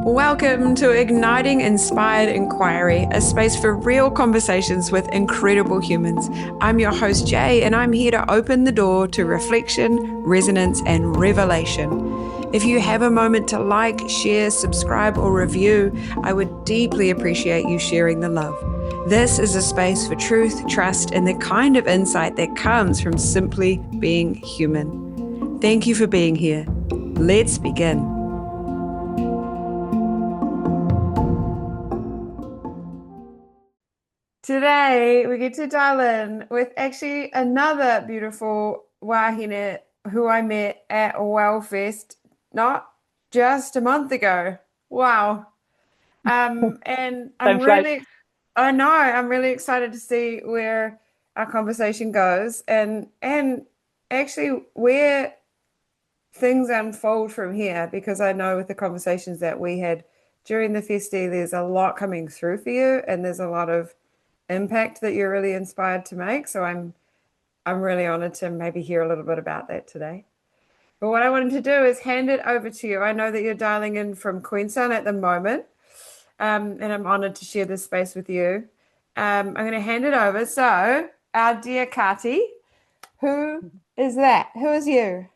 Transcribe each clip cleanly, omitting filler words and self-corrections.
Welcome to Igniting Inspired Inquiry, a space for real conversations with incredible humans. I'm your host, Jay, and I'm here to open the door to reflection, resonance, and revelation. If you have a moment to like, share, subscribe, or review, I would deeply appreciate you sharing the love. This is a space for truth, trust, and the kind of insight that comes from simply being human. Thank you for being here. Let's begin. Today, we get to dial in with actually another beautiful wahine who I met at Wellfest not just a month ago. Wow. And Time flies. I'm really excited to see where our conversation goes and actually where things unfold from here, because I know with the conversations that we had during the festy, there's a lot coming through for you and there's a lot of impact that you're really inspired to make. So I'm really honored to maybe hear a little bit about that today. But what I wanted to do is hand it over to you. I know that you're dialing in from Queenstown at the moment, and I'm honored to share this space with you. I'm going to hand it over. So, our dear Cati, who is that? Who is you?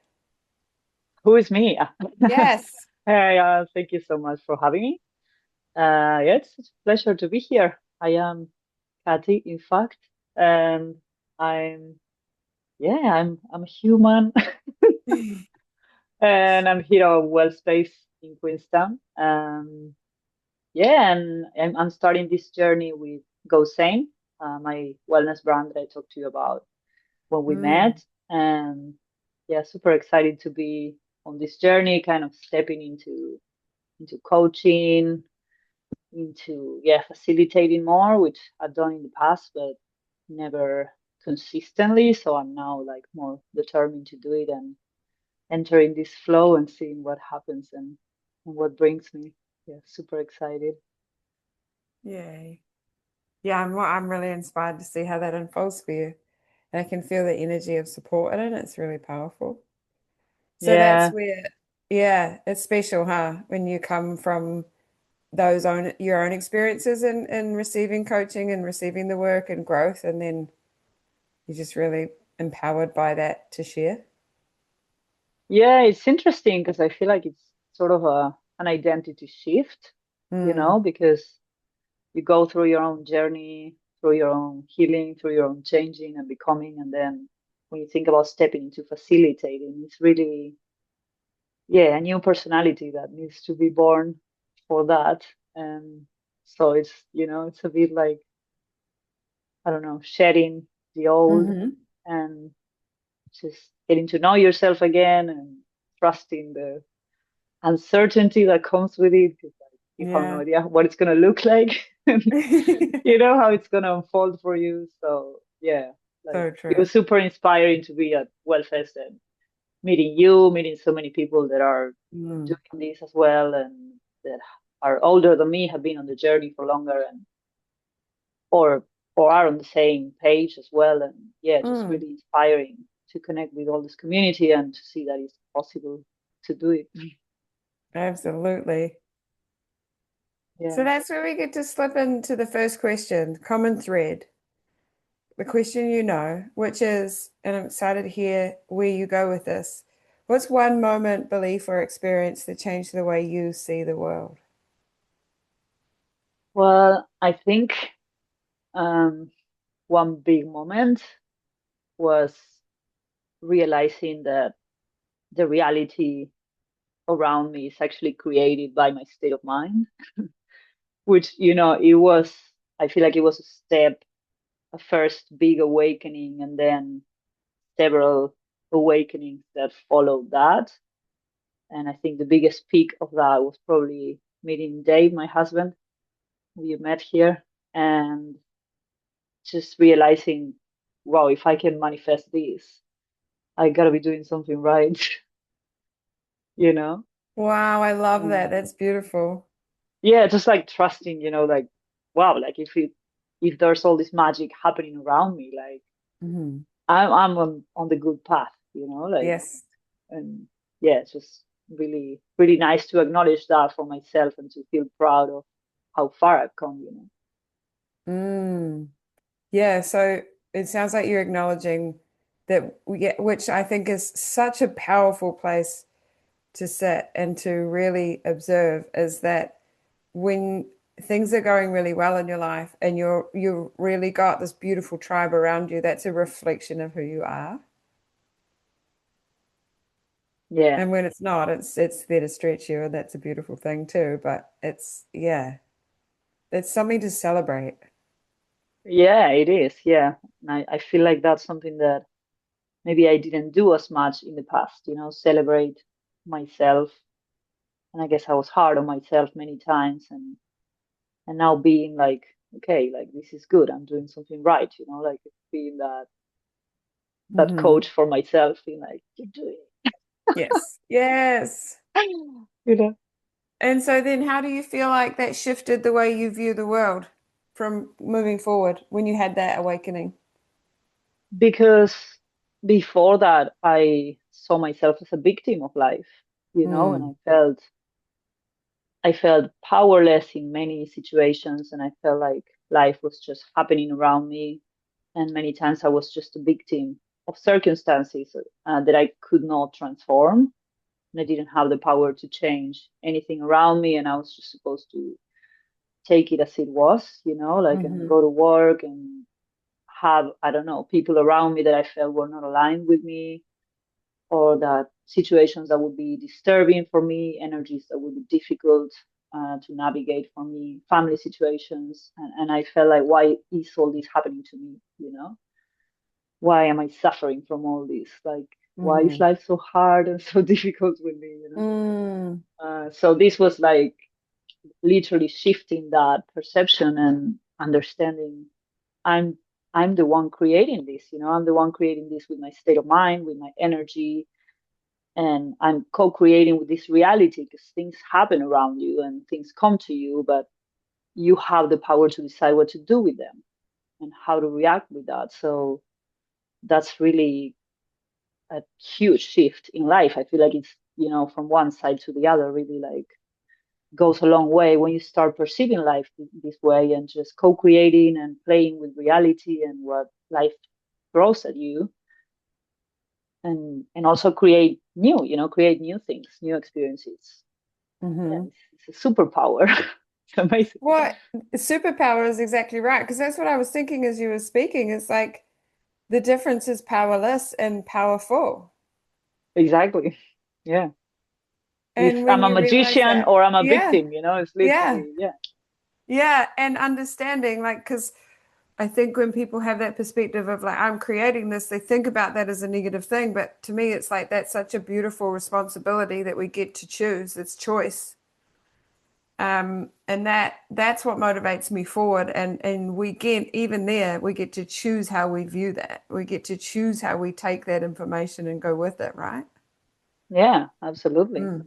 Who is me? Yes. Hey, thank you so much for having me. Yeah, it's such a pleasure to be here. I am Cati, in fact, and I'm I'm a human, and I'm here at Well Space in Queenstown. Yeah, and I'm starting this journey with Go Sane, my wellness brand that I talked to you about when we Mm, met, and yeah, super excited to be on this journey, kind of stepping into coaching, into facilitating more, which I've done in the past, but never consistently. So I'm now like more determined to do it and entering this flow and seeing what happens and what brings me. Yeah, super excited. yay. Yeah, I'm really inspired to see how that unfolds for you. And I can feel the energy of support in it. It's really powerful. So that's Yeah, where, yeah, it's special, huh? When you come from those own your own experiences in receiving coaching and receiving the work and growth, and then you're just really empowered by that to share. yeah, it's interesting because I feel like it's sort of an identity shift, Mm, because you go through your own journey, through your own healing, through your own changing and becoming. And then when you think about stepping into facilitating, it's really, yeah, a new personality that needs to be born for that. And so it's a bit like, I don't know, shedding the old hmm and just getting to know yourself again and trusting the uncertainty that comes with it. 'Cause, like, you have no Yeah. idea what it's going to look like. You know how it's gonna unfold for you. So yeah, like So it true. was super inspiring to be at Wellfest and meeting you, meeting so many people that are Mm, doing this as well and that are older than me, have been on the journey for longer and or or are on the same page as well. And yeah, just mm, really inspiring to connect with all this community and to see that it's possible to do it. absolutely. So Yeah. that's where we get to slip into the first question, common thread. The question which is, and I'm excited to hear where you go with this. What's one moment, belief, or experience that changed the way you see the world? Well, I think um, one big moment was realizing that the reality around me is actually created by my state of mind, which, I feel like it was a step, a first big awakening, and then several awakenings that followed that. And I think the biggest peak of that was probably meeting Dave, my husband, who you met here, and just realizing, wow, if I can manifest this, I gotta be doing something right, you know? Wow, I love that. Um, That's beautiful. yeah, just like trusting, like wow, like if there's all this magic happening around me, like Hmm I'm on the good path, like Yes. and yeah, just really, really nice to acknowledge that for myself and to feel proud of how far I've come, you know. Mm. Yeah, so it sounds like you're acknowledging that we get, which I think is such a powerful place to sit and to really observe, is that when things are going really well in your life and you've really got this beautiful tribe around you, that's a reflection of who you are. Yeah. And when it's not, it's there to stretch you, and that's a beautiful thing too. But it's yeah, it's something to celebrate. Yeah, it is. Yeah. And I feel like that's something that maybe I didn't do as much in the past, you know, celebrate myself. And I guess I was hard on myself many times and now being like, okay, like this is good. I'm doing something right, you know, like being that Hmm. coach for myself, being like, you're doing Yes. Yes. it. You know, And so then how do you feel like that shifted the way you view the world from moving forward when you had that awakening? because before that I saw myself as a victim of life, you know, and Mm. I felt powerless in many situations and I felt like life was just happening around me. And many times I was just a victim of circumstances that I could not transform. And I didn't have the power to change anything around me. And I was just supposed to take it as it was, you know, like, and Hmm. go to work and have, I don't know, people around me that I felt were not aligned with me, or that situations that would be disturbing for me, energies that would be difficult to navigate for me, family situations. And I felt like, why is all this happening to me? You know, why am I suffering from all this? Like, why is Hmm. life so hard and so difficult with me? You know. Mm. So this was like literally shifting that perception and understanding I'm I'm the one creating this, you know, I'm the one creating this with my state of mind, with my energy, and I'm co-creating with this reality because things happen around you and things come to you, but you have the power to decide what to do with them and how to react with that. So that's really a huge shift in life. I feel like it's, you know, from one side to the other, really like goes a long way when you start perceiving life this way and just co-creating and playing with reality and what life throws at you, and also create new, you know, create new things, new experiences. Yeah, Hmm. it's a superpower. It's amazing. What superpower is exactly right, because that's what I was thinking as you were speaking. It's like the difference is powerless and powerful. Exactly. Yeah. If And I'm when a you realize magician that, or I'm a yeah, victim, you know, it's yeah, literally, yeah. yeah, and understanding, like, because I think when people have that perspective of like, I'm creating this, they think about that as a negative thing. But to me, it's like that's such a beautiful responsibility that we get to choose. It's choice. And that's what motivates me forward. And we get even there, we get to choose how we view that. We get to choose how we take that information and go with it, right? Yeah, absolutely. Mm,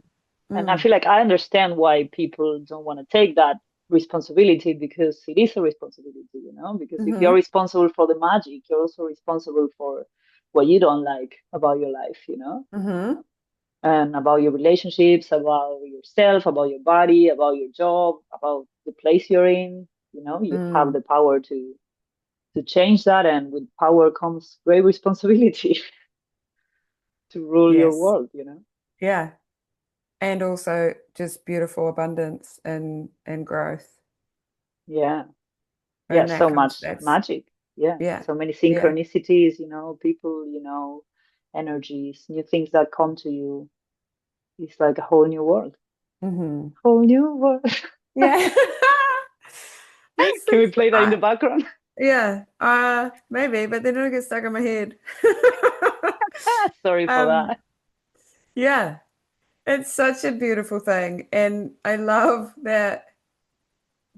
And I mm, feel like I understand why people don't want to take that responsibility because it is a responsibility, you know, because if you're mm-hmm, responsible for the magic, you're also responsible for what you don't like about your life, you know, mm-hmm, and about your relationships, about yourself, about your body, about your job, about the place you're in. You know, you have mm. the power to change that, and with power comes great responsibility to rule your Yes. world, you know. Yeah. And also just beautiful abundance and growth. Yeah. Yeah, And that so comes, much that's, magic. Yeah, yeah, so many yeah. synchronicities, you know, people, you know, energies, new things that come to you. It's like a whole new world. Hmm. Whole new world. Yeah. That's Can so, we play that in the background? yeah, maybe, but then it'll get stuck in my head. Sorry for Um, that. yeah, it's such a beautiful thing. And I love that.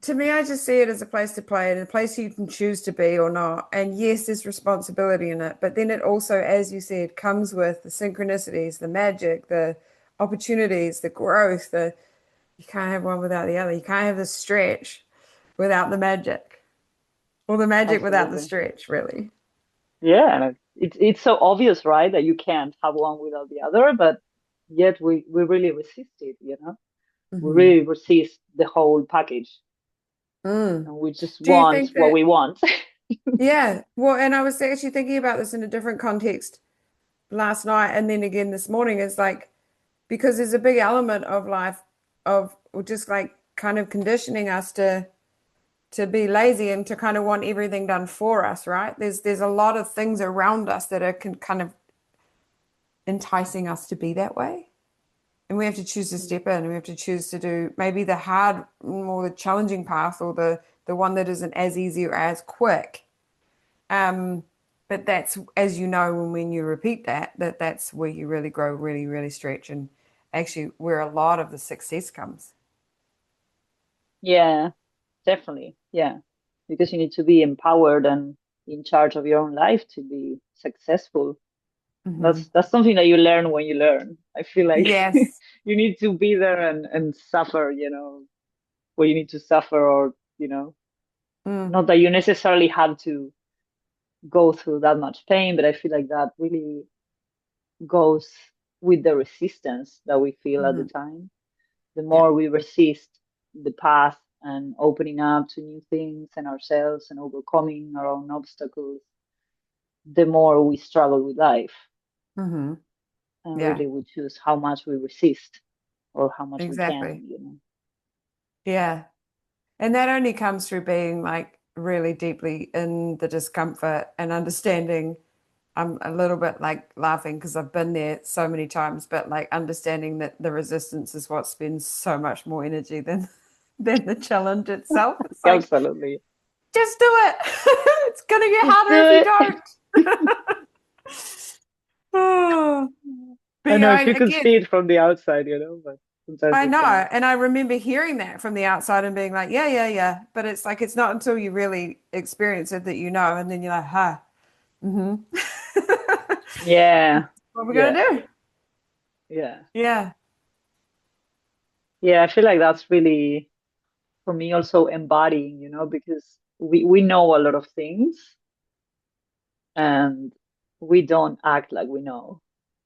To me, I just see it as a place to play and a place you can choose to be or not. And yes, there's responsibility in it, but then it also, as you said, comes with the synchronicities, the magic, the opportunities, the growth, the you can't have one without the other. You can't have the stretch without the magic, or the magic without the Absolutely. stretch, really. Yeah, and it's so obvious, right, that you can't have one without the other, but yet we really resist it, we Hmm. really resist the whole package, Mm. and we just Do you want think what that, we want. yeah, well, and I was actually thinking about this in a different context last night and then again this morning is like, because there's a big element of life of just like kind of conditioning us to be lazy and to kind of want everything done for us, right? There's a lot of things around us that are kind of enticing us to be that way. And we have to choose to step in and we have to choose to do maybe the hard or the challenging path or the one that isn't as easy or as quick. Um, but that's, as you know, when you repeat that's where you really grow, really, really stretch, and actually where a lot of the success comes. Yeah, definitely. Yeah, because you need to be empowered and in charge of your own life to be successful. Hmm. That's something that you learn when you learn. I feel like Yes. you need to be there and suffer, where you need to suffer, or Mm. not that you necessarily have to go through that much pain, but I feel like that really goes with the resistance that we feel at the Hmm. time. The Yeah. more we resist the path and opening up to new things and ourselves and overcoming our own obstacles, the more we struggle with life. Hmm. And Yeah. really we choose how much we resist or how much we Exactly. can. Yeah. And that only comes through being like really deeply in the discomfort and understanding. I'm a little bit like laughing because I've been there so many times, but like understanding that the resistance is what spends so much more energy than than the challenge itself. It's like, Absolutely. just do it. It's gonna get Just harder if do you it. don't. Oh. But I yeah, know if you could again, see it from the outside, but sometimes I we know, can't. and I remember hearing that from the outside and being like, yeah, yeah, yeah. But it's like it's not until you really experience it that you know, and then you're like, huh, mm-hmm. Yeah. What are we gonna Yeah. do? Yeah. Yeah. Yeah. I feel like that's really, for me, also embodying, because we know a lot of things and we don't act like we know.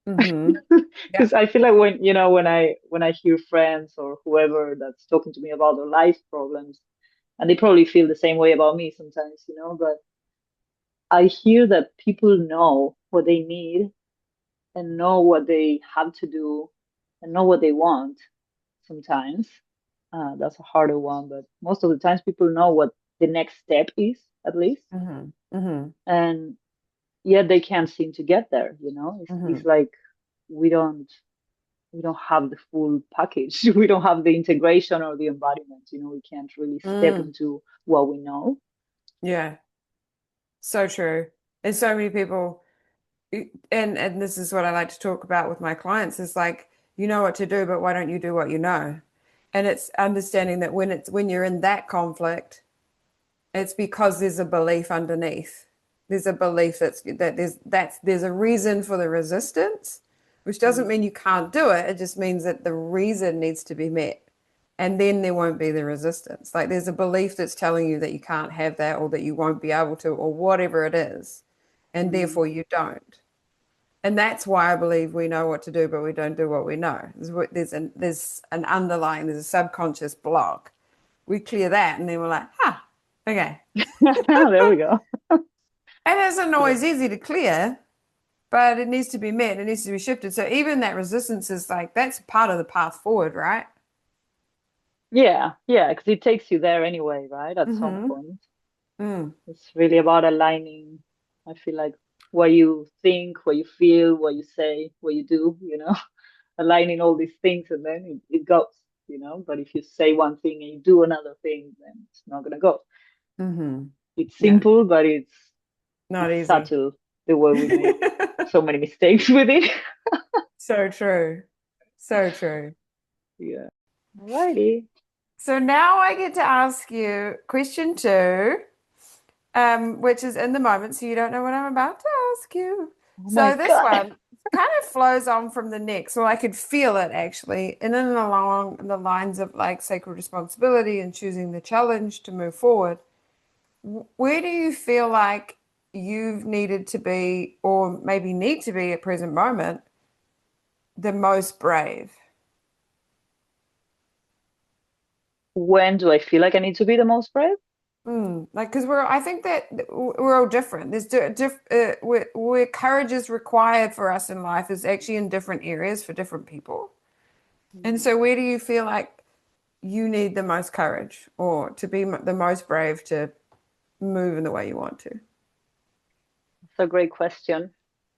Mm-hmm. Yeah. Because I feel like when I hear friends or whoever that's talking to me about their life problems, and they probably feel the same way about me sometimes, but I hear that people know what they need and know what they have to do and know what they want sometimes. That's a harder one, but most of the times people know what the next step is, at least. Mm-hmm. Mm-hmm. And yet they can't seem to get there, It's Mm-hmm. like we don't we don't have the full package. We don't have the integration or the embodiment, we can't really step Mm. into what we know. Yeah. So true. And so many people, and this is what I like to talk about with my clients is like, you know what to do, but why don't you do what you know? And it's understanding that when you're in that conflict, it's because there's a belief underneath. There's a belief there's a reason for the resistance, which doesn't Mm. mean you can't do it. It just means that the reason needs to be met. And then there won't be the resistance. Like there's a belief that's telling you that you can't have that or that you won't be able to or whatever it is. And Mm. therefore you don't. And that's why I believe we know what to do, but we don't do what we know. There's an underlying, there's a subconscious block. We clear that and then we're like, okay. There we go. And it isn't Yeah. always easy to clear, but it needs to be met. It needs to be shifted. So even that resistance is like, that's part of the path forward, right? Yeah, yeah, because it takes you there anyway, right? At some Mm-hmm. point. Mm. It's really about aligning, I feel like, what you think, what you feel, what you say, what you do, aligning all these things, and then it goes. But if you say one thing and you do another thing, then it's not gonna go. Mm-hmm. It's Yeah. simple, but Not it's easy. subtle the way we make so many mistakes with it. So true. So true. Yeah. Alrighty. So now I get to ask you question two, which is in the moment, so you don't know what I'm about to ask you. Oh my So this God. one kind of flows on from the next, so I could feel it actually, and then along the lines of like sacred responsibility and choosing the challenge to move forward. Where do you feel like you've needed to be, or maybe need to be at present moment, the most brave? When do I feel like I need to be the most brave? Like, because I think that we're all different. Where courage is required for us in life is actually in different areas for different people. And Mm, so, where do you feel like you need the most courage or to be the most brave to move in the way you want to? That's a great question.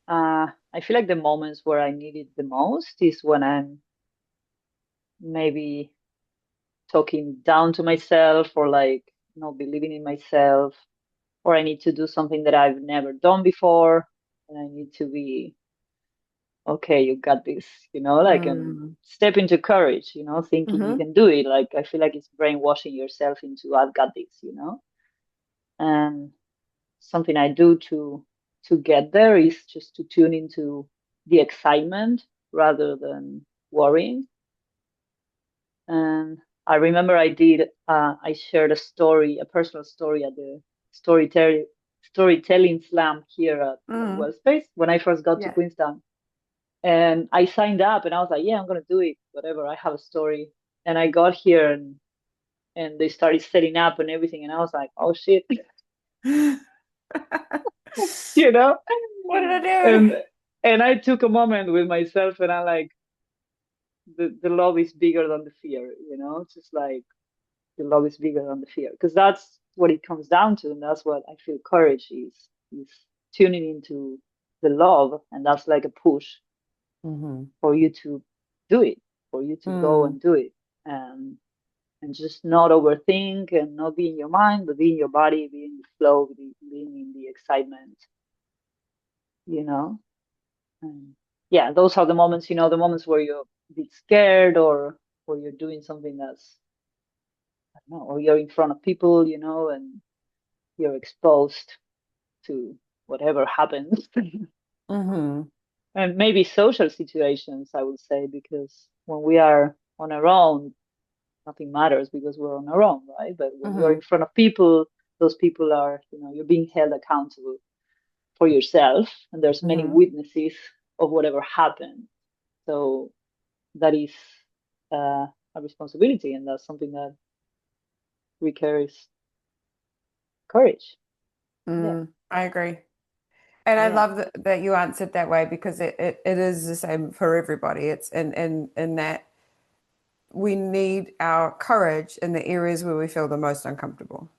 I feel like the moments where I need it the most is when I'm maybe talking down to myself or like not believing in myself, or I need to do something that I've never done before, and I need to be okay, you got this, like, and Mm. step into courage, thinking you Mm-hmm. can do it. Like, I feel like it's brainwashing yourself into I've got this. And something I do to get there is just to tune into the excitement rather than worrying. And I remember I shared a personal story at the storytelling storytelling slam here at Mm. Wellspace when I first got to Yeah. Queenstown. And I signed up and I was like, yeah, I'm gonna do it, whatever. I have a story. And I got here and they started setting up and everything, and I was like, oh shit, you know. What did I do? And and I took a moment with myself and I like the love is bigger than the fear, It's just like the love is bigger than the fear. Because that's what it comes down to, and that's what I feel courage is tuning into the love, and that's like a push Mm-hmm. for you to do it, for you to go Mm. and do it. And just not overthink and not be in your mind, but be in your body, be in the flow, being in the excitement, you know? And yeah, those are the moments, the moments where you're a bit scared or you're doing something that's, I don't know, or you're in front of people, and you're exposed to whatever happens. Mm-hmm. And maybe social situations, I would say, because when we are on our own, nothing matters because we're on our own, right? But when you're Mm-hmm. in front of people, those people are, you're being held accountable for yourself, and there's many Mm-hmm. witnesses of whatever happened. So that is a responsibility, and that's something that requires courage. Yeah, I agree. And I yeah, love that you answered that way because it is the same for everybody. It's in that we need our courage in the areas where we feel the most uncomfortable.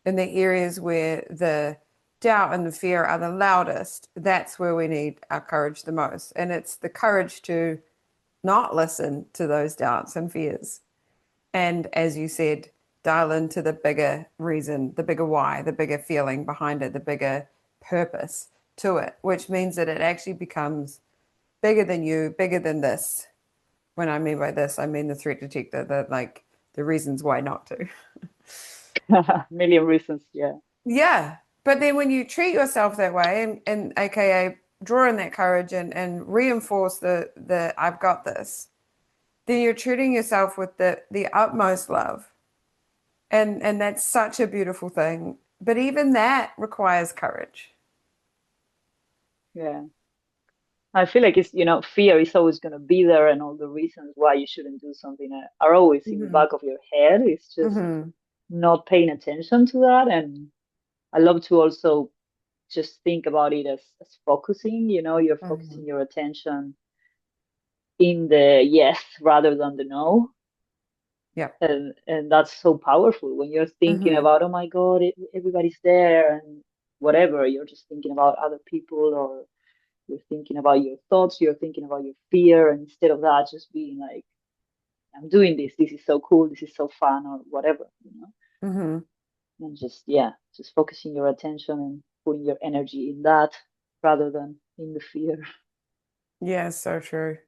In the areas where the doubt and the fear are the loudest, that's where we need our courage the most. And it's the courage to not listen to those doubts and fears. And as you said, dial into the bigger reason, the bigger why, the bigger feeling behind it, the bigger purpose to it, which means that it actually becomes bigger than you, bigger than this. When I mean by this, I mean the threat detector, the reasons why not to. million reasons. Yeah, Yeah. But then when you treat yourself that way and AKA draw in that courage and reinforce the I've got this, then you're treating yourself with the utmost love. And that's such a beautiful thing. But even that requires courage. yeah. I feel like fear is always going to be there, and all the reasons why you shouldn't do something are always in the Hmm. back of your head. It's just Hmm. not paying attention to that. And I love to also just think about it as focusing, you're focusing Hmm. your attention in the yes rather than the no. Yeah. And that's so powerful when you're thinking Hmm. about, oh my God, everybody's there and whatever. You're just thinking about other people, or you're thinking about your thoughts, you're thinking about your fear. And instead of that, just being like, I'm doing this. This is so cool. This is so fun, or whatever. Hmm. And just, yeah, just focusing your attention and putting your energy in that rather than in the fear. Yeah, so true.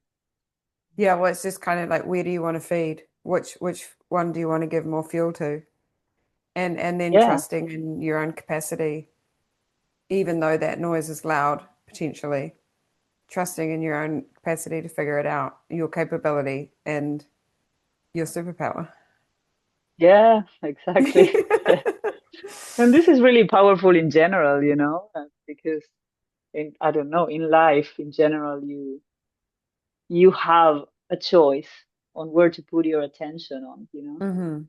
Yeah, well, it's just kind of like where do you want to feed? Which one do you want to give more fuel to? And then Yeah. trusting in your own capacity, even though that noise is loud, potentially. Trusting in your own capacity to figure it out, your capability and your superpower. Yeah, exactly. Yeah. And this is really powerful in general, because I don't know, in life in general, you have a choice on where to put your attention on, Mm-hmm.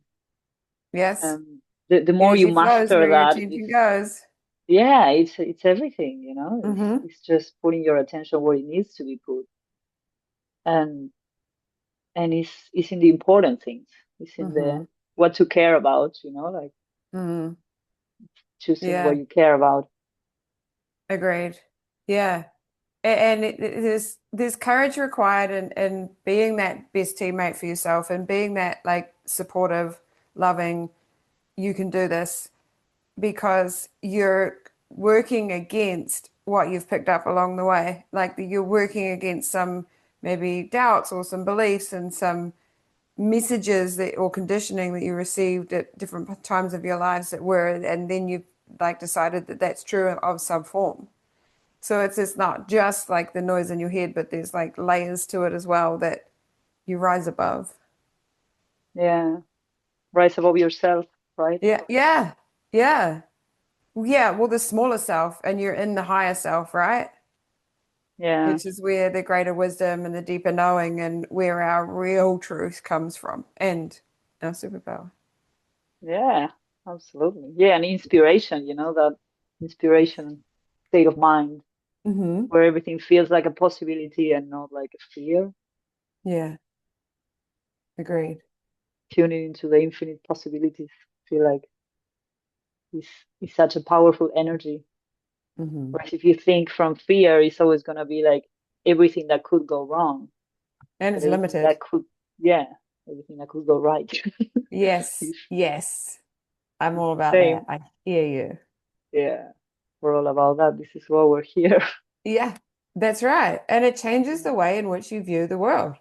Yes. The more you Energy flows master where your that, attention goes. yeah, it's everything, Mm-hmm. it's just putting your attention where it needs to be put. And it's in the important things. It's in Mm-hmm. the what to care about, like Mm-hmm. choosing what Yeah. you care about. Agreed. Yeah. And there's courage required in being that best teammate for yourself and being that like supportive, loving, you can do this because you're working against what you've picked up along the way. Like you're working against some maybe doubts or some beliefs and some messages that or conditioning that you received at different times of your lives that were, and then you like decided that that's true of some form. So it's not just like the noise in your head, but there's like layers to it as well that you rise above. Yeah, rise above yourself, right? Yeah, yeah, yeah. Yeah, well, the smaller self, and you're in the higher self, right? Yeah, Which is where the greater wisdom and the deeper knowing and where our real truth comes from and our superpower. yeah, absolutely. Yeah, and inspiration, that inspiration state of mind Hmm. where everything feels like a possibility and not like a fear. Yeah, agreed. Tuning into the infinite possibilities, I feel like is is such a powerful energy. Hmm. Whereas if you think from fear, it's always gonna be like everything that could go wrong, And but it's limited. yeah, everything that could go right. Yes, It's, yes. I'm it's all the about that. same. I hear you. Yeah, we're all about that. This is why we're here. Yeah, that's right. And it changes the way in which you view the world.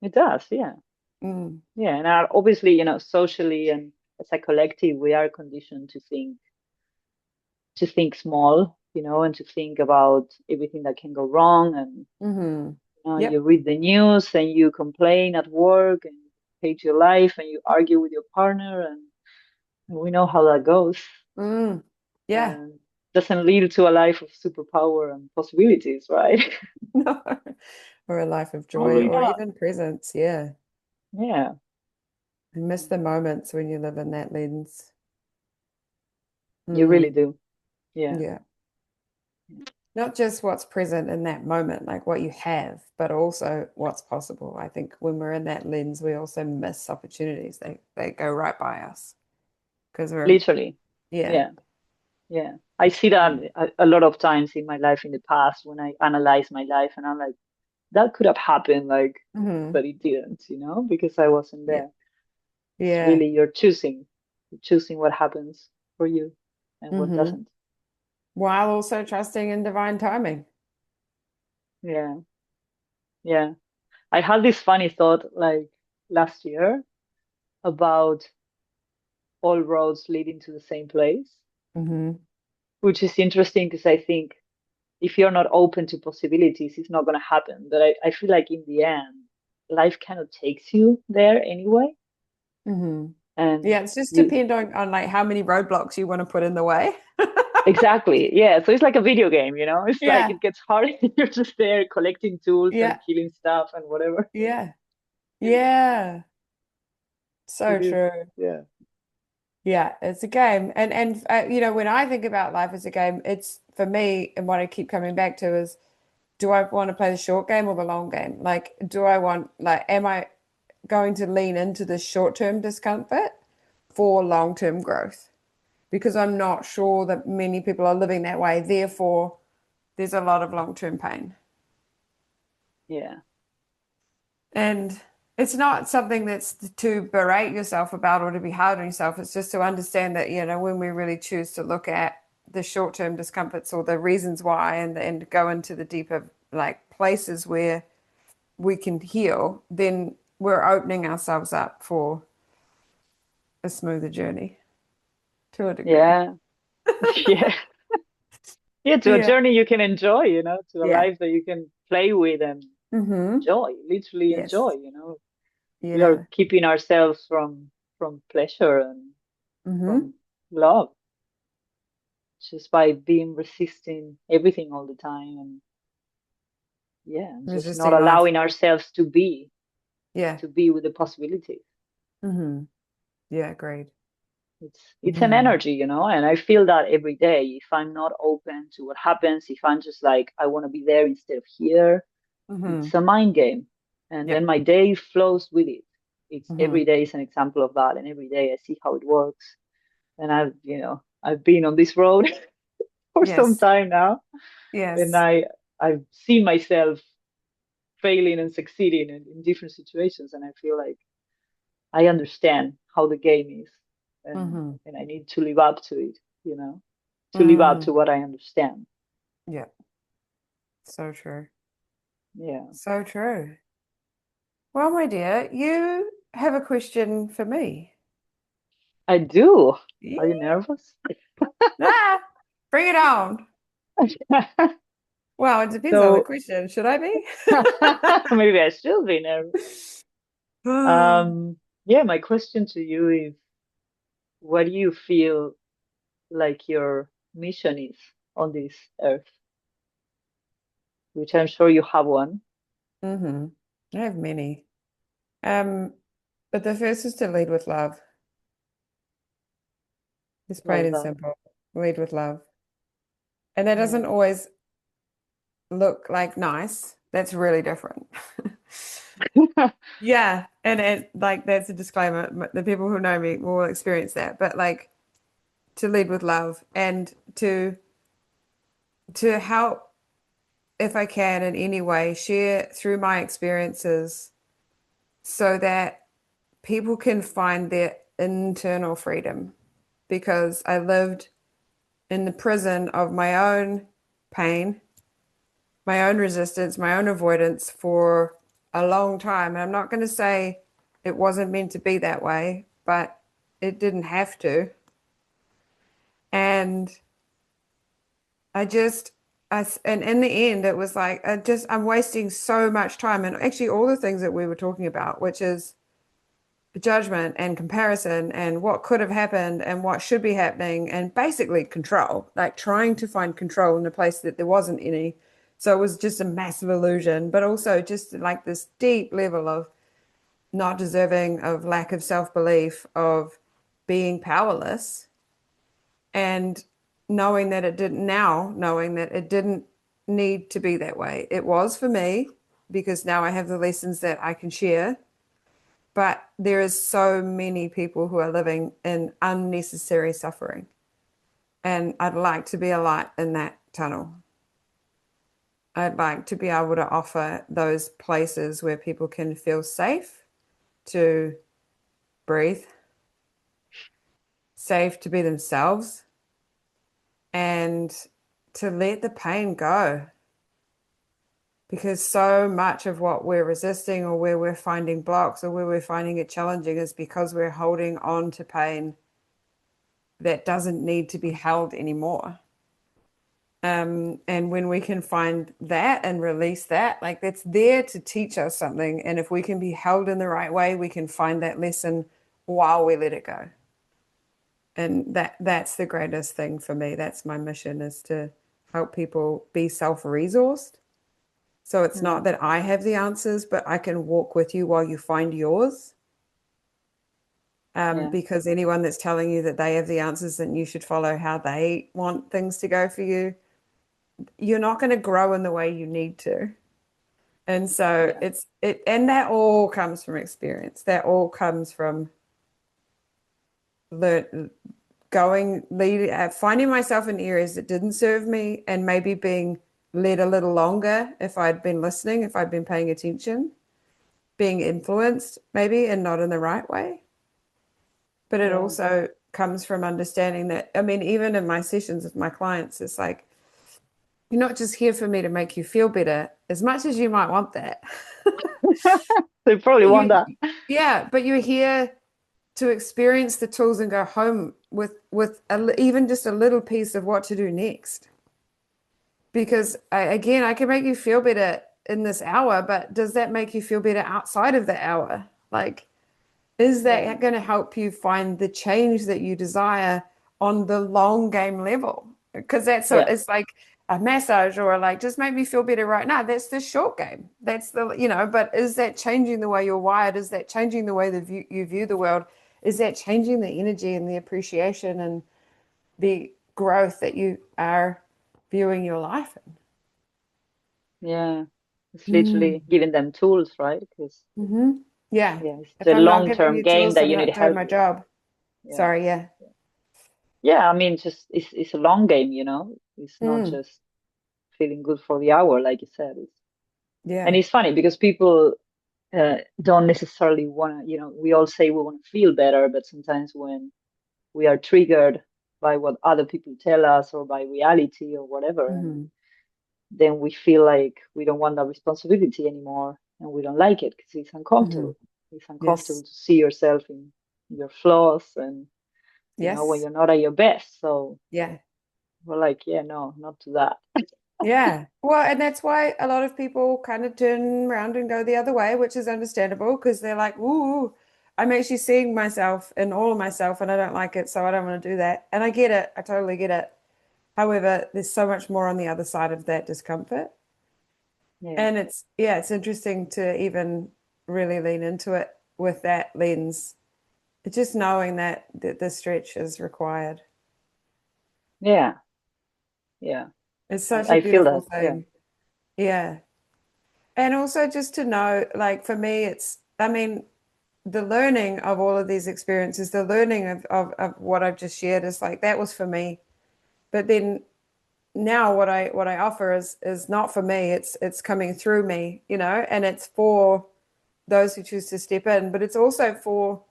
It does, yeah. Mm. Yeah, and obviously, socially and as a collective, we are conditioned to think small, and to think about everything that can go wrong. And Hmm. you Yep. read the news and you complain at work and hate your life and you argue with your partner, and we know how that goes. Mm. Yeah. And doesn't lead to a life of superpower and possibilities, right? No. Or a life of joy Probably or not. even presence. Yeah. Yeah. I miss the moments when you live in that lens. You really Mm. do. Yeah. Yeah. Not just what's present in that moment, like what you have, but also what's possible. I think when we're in that lens, we also miss opportunities. They go right by us because we're, Literally. yeah. Yeah. Yeah. I see that a lot of times in my life in the past when I analyze my life, and I'm like, that could have happened, like, Hmm. but it didn't, because I wasn't Yeah. there. It's Yeah. really you're choosing what happens for you and what Hmm. doesn't. While also trusting in divine timing. Yeah. Yeah. I had this funny thought like last year about all roads leading to the same place, Hmm. which is interesting because I think if you're not open to possibilities, it's not going to happen. But I feel like in the end, life kind of takes you there anyway. Hmm. And Yeah, it's just you, depend on like how many roadblocks you want to put in the way. exactly. Yeah. So it's like a video game, It's like Yeah. it gets hard. You're just there collecting tools and Yeah. killing stuff and whatever. Yeah. Yeah. So It is. true. Yeah. Yeah, it's a game. And you know, when I think about life as a game, it's for me, and what I keep coming back to is, do I want to play the short game or the long game? Like, do I want like am I going to lean into the short-term discomfort for long-term growth? Because I'm not sure that many people are living that way. Therefore, there's a lot of long-term pain. Yeah. And it's not something that's to berate yourself about or to be hard on yourself. It's just to understand that, you know, when we really choose to look at the short-term discomforts or the reasons why and go into the deeper like places where we can heal, then we're opening ourselves up for a smoother journey to a degree. Yeah. Yeah. Yeah. To a Yeah. journey you can enjoy, to a Yeah. life that you can play with and Mm-hmm. enjoy, literally Yes. enjoy. We are Yeah. keeping ourselves from pleasure and Mm-hmm. from love just by being resisting everything all the time. And yeah, just not resisting life. allowing ourselves Yeah. to be with the possibilities. Hmm. Yeah, agreed. It's an Mm-hmm. energy, and I feel that every day. If I'm not open to what happens, if I'm just like, I want to be there instead of here, Mm-hmm. it's a mind game. And Yeah. then my day flows with it. It's Mm-hmm. every day is an example of that. And every day I see how it works. And I've been on this road for some Yes. time now. And Yes. I've seen myself failing and succeeding in different situations. And I feel like I understand how the game is, Mm-hmm. and I need to live up to it, to live up Mm. to what I understand. Yeah. So true. Yeah, So true. Well, my dear, you have a question for me. I do. Are you Yeah. nervous? Ah, bring it on. Well, it depends on the So question. Should I be? maybe I should be nervous. Yeah, my question to you is, what do you feel like your mission is on this earth? Which I'm sure you have one. Mm-hmm. I have many. Um, but the first is to lead with love. It's plain Love and that. simple. Lead with love. And that doesn't Yeah. always look like nice. That's really different. Yeah, and like that's a disclaimer. The people who know me will experience that. But like to lead with love and to help if I can in any way share through my experiences so that people can find their internal freedom because I lived in the prison of my own pain, my own resistance, my own avoidance for a long time. And I'm not going to say it wasn't meant to be that way, but it didn't have to. And I just, and in the end, it was like, I'm wasting so much time. And actually, all the things that we were talking about, which is judgment and comparison and what could have happened and what should be happening, and basically control, like trying to find control in a place that there wasn't any. So it was just a massive illusion, but also just like this deep level of not deserving, of lack of self-belief, of being powerless and knowing that it didn't need to be that way. It was for me because now I have the lessons that I can share. But there is so many people who are living in unnecessary suffering. And I'd like to be a light in that tunnel. I'd like to be able to offer those places where people can feel safe to breathe, safe to be themselves, and to let the pain go. Because so much of what we're resisting or where we're finding blocks or where we're finding it challenging is because we're holding on to pain that doesn't need to be held anymore. And when we can find that and release that, like that's there to teach us something. And if we can be held in the right way, we can find that lesson while we let it go. And that's the greatest thing for me. That's my mission is to help people be self-resourced. So it's not Mm, that I have the answers, but I can walk with you while you find yours. yeah, Because anyone that's telling you that they have the answers and you should follow how they want things to go for you, you're not going to grow in the way you need to. And so yeah, and that all comes from experience. That all comes from learn finding myself in areas that didn't serve me and maybe being led a little longer if I'd been listening, if I'd been paying attention, being influenced maybe and not in the right way. But it yeah. also comes from understanding that, I mean, even in my sessions with my clients, it's like, you're not just here for me to make you feel better as much as you might want that. They probably But want that. yeah, but you're here to experience the tools and go home with even just a little piece of what to do next. Because again, I can make you feel better in this hour, but does that make you feel better outside of the hour? Like, is Yeah, that going to help you find the change that you desire on the long game level? Because that's so yeah, it's like a massage or like just make me feel better right now. That's the short game. That's the, but is that changing the way you're wired? Is that changing the way that you view the world? Is that changing the energy and the appreciation and the growth that you are viewing your life Yeah. It's in? literally giving them tools, right? Because Yeah. yeah, it's If the I'm not giving long-term you game tools, that I'm you need not doing help my with. job. Yeah. Sorry, yeah. Yeah, I mean, just it's a long game, you know. It's not Mm, just feeling good for the hour, like you said. And yeah. it's funny because people don't necessarily want to, we all say we want to feel better, but sometimes when we are triggered by what other people tell us or by reality or whatever, and Hmm. then we feel like we don't want that responsibility anymore and we don't like it because it's Hmm. uncomfortable. It's uncomfortable Yes. to see yourself in your flaws and, when Yes. you're not at your best. So Yeah. we're like, yeah, no, not to that. Yeah. Well, and that's why a lot of people kind of turn around and go the other way, which is understandable because they're like, ooh, I'm actually seeing myself in all of myself and I don't like it, so I don't want to do that. And I get it. I totally get it. However, there's so much more on the other side of that discomfort. Yeah. And it's interesting to even really lean into it with that lens. Just knowing that the stretch is required. Yeah. Yeah. It's I, such a I feel beautiful that. Yeah. thing. Yeah. And also just to know, like for me, I mean, the learning of all of these experiences, the learning of what I've just shared is like that was for me. But then now what I offer is not for me. It's coming through me, and it's for those who choose to step in, but it's also for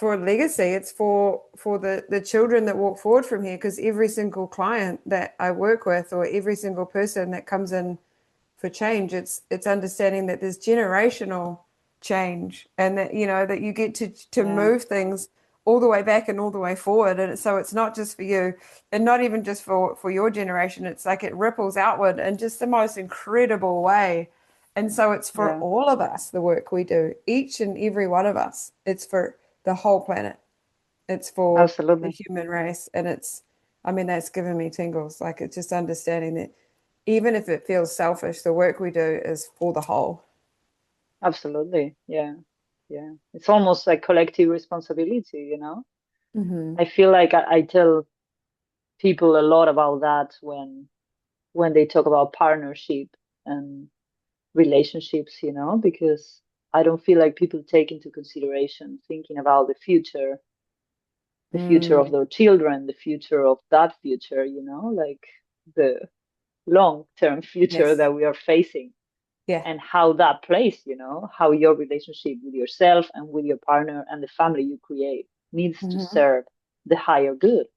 a legacy. It's for the children that walk forward from here, because every single client that I work with or every single person that comes in for change, it's understanding that there's generational change and that that you get to Yeah. move things all the way back and all the way forward. And so it's not just for you and not even just for your generation. It's like it ripples outward in just the most incredible way. And so it's for Yeah. all of us, the work we do, each and every one of us. It's for the whole planet. It's for the Absolutely. human race. And I mean, that's given me tingles. Like it's just understanding that even if it feels selfish, the work we do is for the whole. Absolutely. Yeah. Yeah. It's almost like collective responsibility. Hmm. I feel like I tell people a lot about that when they talk about partnership and relationships, because I don't feel like people take into consideration thinking about the future of Mm, their children, the future of that future, like the long-term future yes. that we are facing Yeah. and how that plays, how your relationship with yourself and with your partner and the family you create needs to Hmm. serve the higher good,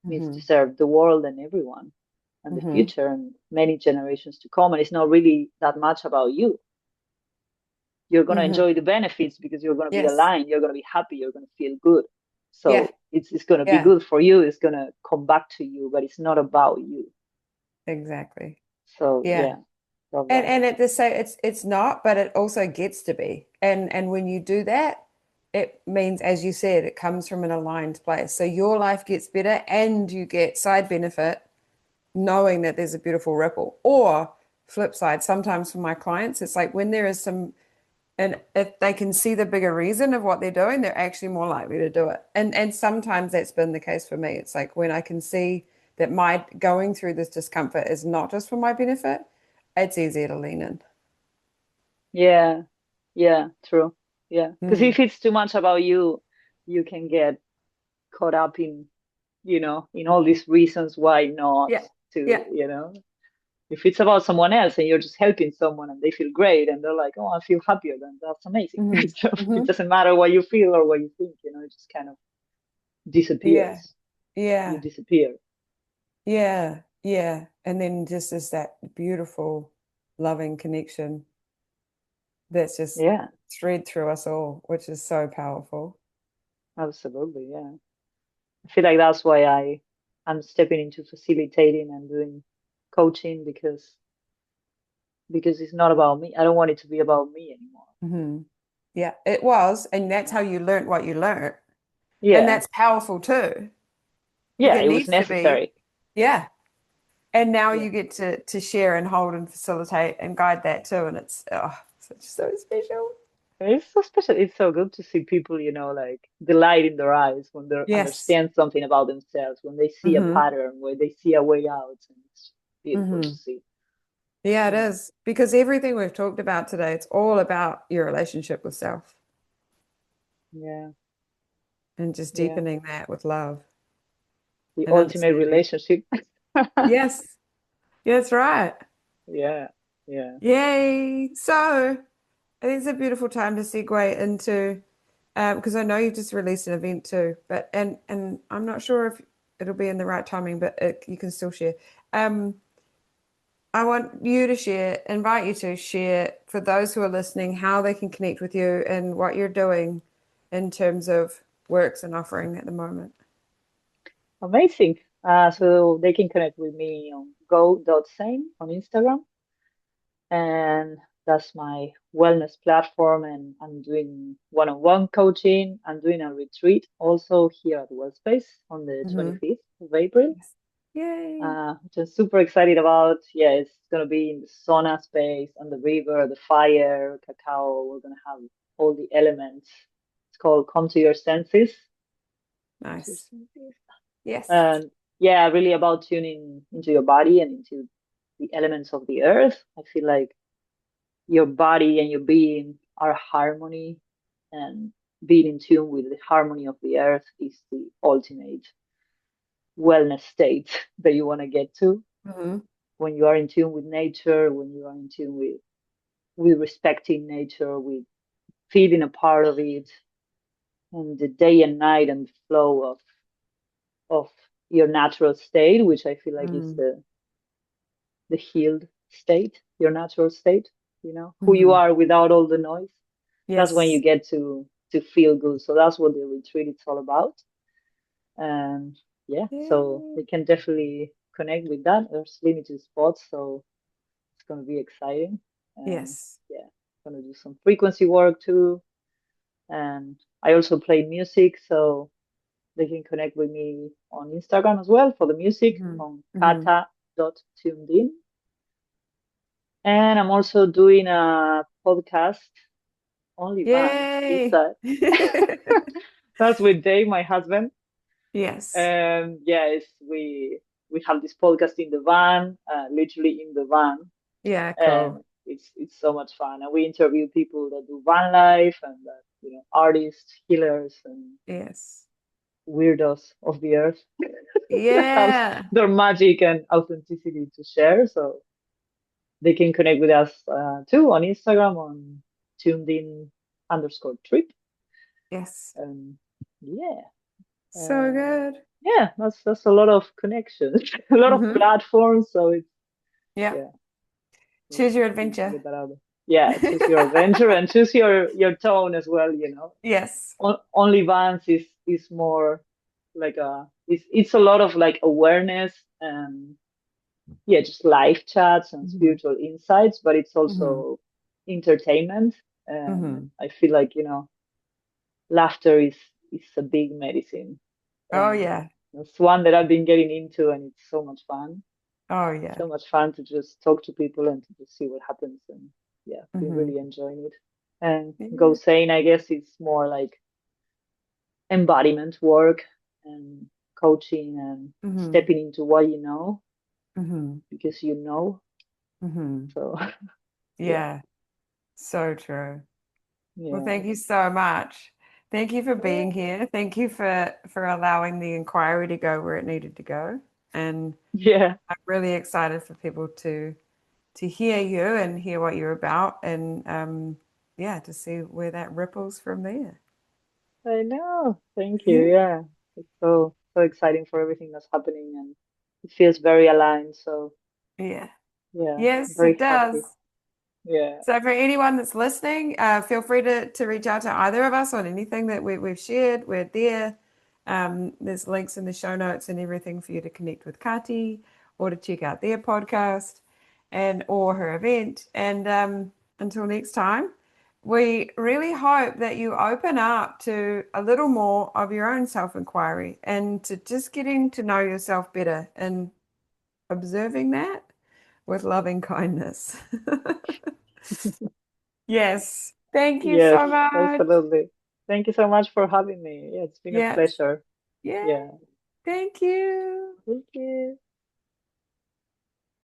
needs to Hmm. serve the world and everyone and the Hmm. future and many generations to come. And it's not really that much about you. You're going to Hmm. enjoy the benefits because you're going to be Yes. aligned, you're going to be happy, you're going to feel good. Yeah. So it's going to be Yeah. good for you, it's going to come back to you, but it's not about you. Exactly. So Yeah. yeah, love And that. and at the same, it's not, but it also gets to be. And when you do that, it means, as you said, it comes from an aligned place. So your life gets better and you get side benefit knowing that there's a beautiful ripple. Or flip side, sometimes for my clients, it's like when there is some, and if they can see the bigger reason of what they're doing, they're actually more likely to do it. And sometimes that's been the case for me. It's like when I can see that my going through this discomfort is not just for my benefit, it's easier to lean in. Yeah, yeah, true. Yeah, because Mm. if it's too much about you, you can get caught up in all these reasons why not Yeah. to, Yeah. if it's about someone else and you're just helping someone and they feel great and they're like, oh, I feel happier, then that's amazing. Hmm. So it Hmm. doesn't matter what you feel or what you think, it just kind of Yeah. disappears. You Yeah. disappear. Yeah. Yeah. And then just is that beautiful, loving connection that's just Yeah, thread through us all, which is so powerful. absolutely. Yeah. I feel like that's why I'm stepping into facilitating and doing coaching because it's not about me. I don't want it to be about me anymore. Hmm. Yeah, it was. And that's Yeah. how you learned what you learned. And Yeah. that's powerful too. Like Yeah, it it was needs to be. necessary. Yeah. And now Yeah. you get to share and hold and facilitate and guide that too. And it's such so special. It's so special. It's so good to see people, like the light in their eyes when they Yes. understand something about themselves, when they see a Mm-hmm. pattern, when they see a way out. And it's beautiful to Mm-hmm. see. Yeah, it Yeah. is. Because everything we've talked about today, it's all about your relationship with self Yeah. and just Yeah. deepening that with love The and ultimate understanding. relationship. Yes, that's right. Yeah. Yeah. Yay. So I think it's a beautiful time to segue into because I know you just released an event too, but and I'm not sure if it'll be in the right timing, but you can still share. Um, I want you to share, invite you to share for those who are listening how they can connect with you and what you're doing in terms of works and offering at the moment. Amazing. So they can connect with me on go.sane on Instagram. And that's my wellness platform. And I'm doing one-on-one coaching. I'm doing a retreat also here at Wellspace on the Hmm. 25th of April, Yes. Yay. which I'm super excited about. Yeah, it's going to be in the sauna space, on the river, the fire, cacao. We're going to have all the elements. It's called Come to Your Senses. Come to Your Nice. Senses. Yes. And yeah, really about tuning into your body and into the elements of the earth. I feel like your body and your being are harmony, and being in tune with the harmony of the earth is the ultimate wellness state that you want to get to Hmm. when you are in tune with nature, when you are in tune with respecting nature, with feeling a part of it, and the day and night and the flow of your natural state, which I feel like is Mm. the healed state, your natural state, who you Hmm. are without all the noise. That's when you Yes. get to feel good. So that's what the retreat is all about. And yeah, so Yay. they can definitely connect with that. There's limited spots, so it's going to be exciting. And Yes. yeah, going to do some frequency work too. And I also play music, so they can connect with me on Instagram as well for the music Hmm. on Hmm. kata.tunedin. And I'm also doing a podcast, Only Vans. It's Yay. a that's with Dave, my husband. Yes. And yes, we have this podcast in the van, literally in the van, Yeah, cool. and it's so much fun. And we interview people that do van life and that artists, healers, and Yes. weirdos of the earth that have Yeah. their magic and authenticity to share. So they can connect with us too on Instagram on tunedin_trip. Yes. And yeah, So uh, good. yeah, that's a lot of connections, a lot of Hmm. platforms. So it's Yeah. yeah, Choose your need to adventure. get that out there. Yeah, choose your adventure and choose your tone as well. Yes. Only Vans is more like it's a lot of like awareness and yeah, just live chats and Hmm. spiritual insights, but it's Hmm. also entertainment. And Hmm. I feel like laughter is a big medicine, Oh and yeah. it's one that I've been getting into, and it's so much fun. Oh yeah. So much fun to just talk to people and to just see what happens, and yeah, we're Hmm. really enjoying it. And Go Yeah. Sane, I guess it's more like embodiment work and coaching and Hmm. stepping into what you know Hmm. because you know. Hmm. So yeah, Yeah. So true. Well, yeah, thank you so much. Thank you for being here. Thank you for allowing the inquiry to go where it needed to go. And yeah. I'm really excited for people to hear you and hear what you're about and yeah, to see where that ripples from there. I know. Thank you. Yeah. Yeah, it's so exciting for everything that's happening, and it feels very aligned. So Yeah. yeah, Yes, very it happy. does. Yeah, So for anyone that's listening, feel free to reach out to either of us on anything that we've shared. We're there. There's links in the show notes and everything for you to connect with Cati or to check out their podcast and or her event. And until next time, we really hope that you open up to a little more of your own self-inquiry and to just getting to know yourself better. And observing that with loving kindness. Yes. Thank you Yes, so much. absolutely. Thank you so much for having me. Yeah, it's been a Yes. pleasure. Yeah. Yeah. Thank you.